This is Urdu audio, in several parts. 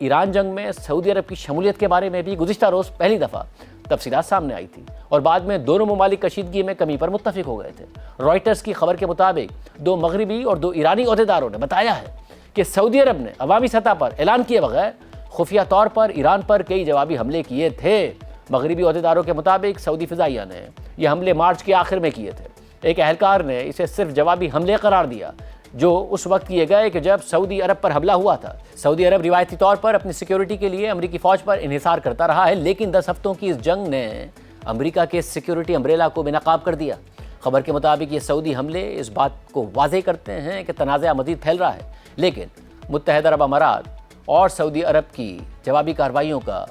ایران جنگ میں سعودی عرب کی شمولیت کے بارے میں بھی گزشتہ روز پہلی دفعہ تفصیلات سامنے آئی تھی اور بعد میں دونوں ممالک کشیدگی میں کمی پر متفق ہو گئے تھے۔ رائٹرز کی خبر کے مطابق 2 مغربی اور 2 ایرانی عہدیداروں نے بتایا ہے کہ سعودی عرب نے عوامی سطح پر اعلان کیے بغیر خفیہ طور پر ایران پر کئی جوابی حملے کیے تھے۔ مغربی عہدیداروں کے مطابق سعودی فضائیہ نے یہ حملے مارچ کے آخر میں کیے تھے۔ ایک اہلکار نے اسے صرف جوابی حملے قرار دیا جو اس وقت کیے گئے کہ جب سعودی عرب پر حملہ ہوا تھا۔ سعودی عرب روایتی طور پر اپنی سیکیورٹی کے لیے امریکی فوج پر انحصار کرتا رہا ہے، لیکن 10 ہفتوں کی اس جنگ نے امریکہ کے سیکیورٹی امبریلا کو بے نقاب کر دیا۔ خبر کے مطابق یہ سعودی حملے اس بات کو واضح کرتے ہیں کہ تنازع مزید پھیل رہا ہے، لیکن متحدہ عرب امارات اور سعودی عرب کی جوابی کارروائیوں کا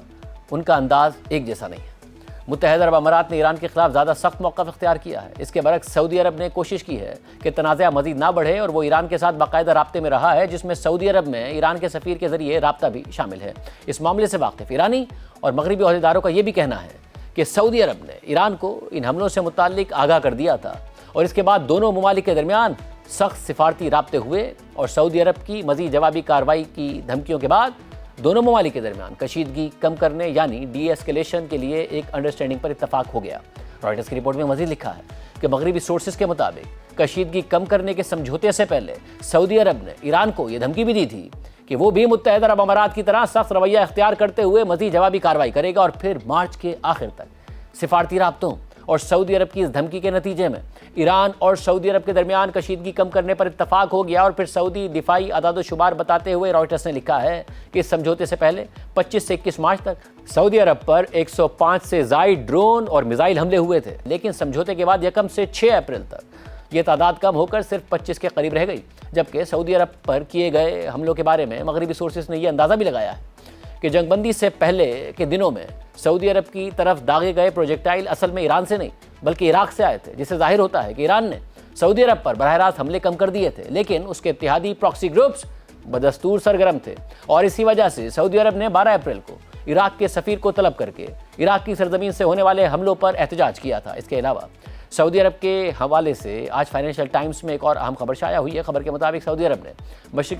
ان کا انداز ایک جیسا نہیں ہے۔ متحدہ عرب امارات نے ایران کے خلاف زیادہ سخت موقف اختیار کیا ہے۔ اس کے برعکس سعودی عرب نے کوشش کی ہے کہ تنازع مزید نہ بڑھے اور وہ ایران کے ساتھ باقاعدہ رابطے میں رہا ہے، جس میں سعودی عرب میں ایران کے سفیر کے ذریعے رابطہ بھی شامل ہے۔ اس معاملے سے واقف ایرانی اور مغربی عہدیداروں کا یہ بھی کہنا ہے کہ سعودی عرب نے ایران کو ان حملوں سے متعلق آگاہ کر دیا تھا اور اس کے بعد دونوں ممالک کے درمیان سخت سفارتی رابطے ہوئے اور سعودی عرب کی مزید جوابی کارروائی کی دھمکیوں کے بعد دونوں ممالک کے درمیان کشیدگی کم کرنے یعنی ڈی ایسکیلیشن کے لیے ایک انڈرسٹینڈنگ پر اتفاق ہو گیا۔ رائٹرز کی رپورٹ میں مزید لکھا ہے کہ مغربی سورسز کے مطابق کشیدگی کم کرنے کے سمجھوتے سے پہلے سعودی عرب نے ایران کو یہ دھمکی بھی دی تھی کہ وہ بھی متحدہ عرب امارات کی طرح سخت رویہ اختیار کرتے ہوئے مزید جوابی کارروائی کرے گا اور پھر مارچ کے آخر تک سفارتی رابطوں اور سعودی عرب کی اس دھمکی کے نتیجے میں ایران اور سعودی عرب کے درمیان کشیدگی کم کرنے پر اتفاق ہو گیا۔ اور پھر سعودی دفاعی اعداد و شمار بتاتے ہوئے رائٹرز نے لکھا ہے کہ اس سمجھوتے سے پہلے 25 سے 21 مارچ تک سعودی عرب پر 105 سے زائد ڈرون اور میزائل حملے ہوئے تھے، لیکن سمجھوتے کے بعد 1 سے 6 اپریل تک یہ تعداد کم ہو کر صرف 25 کے قریب رہ گئی، جبکہ سعودی عرب پر کیے گئے حملوں کے بارے میں مغربی سورسز نے یہ اندازہ بھی لگایا ہے کہ جنگ بندی سے پہلے کے دنوں میں سعودی عرب کی طرف داغے گئے پروجیکٹائل اصل میں ایران سے نہیں بلکہ عراق سے آئے تھے، جس سے ظاہر ہوتا ہے کہ ایران نے سعودی عرب پر براہ راست حملے کم کر دیے تھے، لیکن اس کے اتحادی پراکسی گروپس بدستور سرگرم تھے اور اسی وجہ سے سعودی عرب نے 12 اپریل کو عراق کے سفیر کو طلب کر کے عراق کی سرزمین سے ہونے والے حملوں پر احتجاج کیا تھا۔ اس کے علاوہ سعودی عرب کے حوالے سے آج فائنینشل ٹائمز میں ایک اور اہم خبر شائع ہوئی ہے۔ خبر کے مطابق سعودی عرب نے مشرق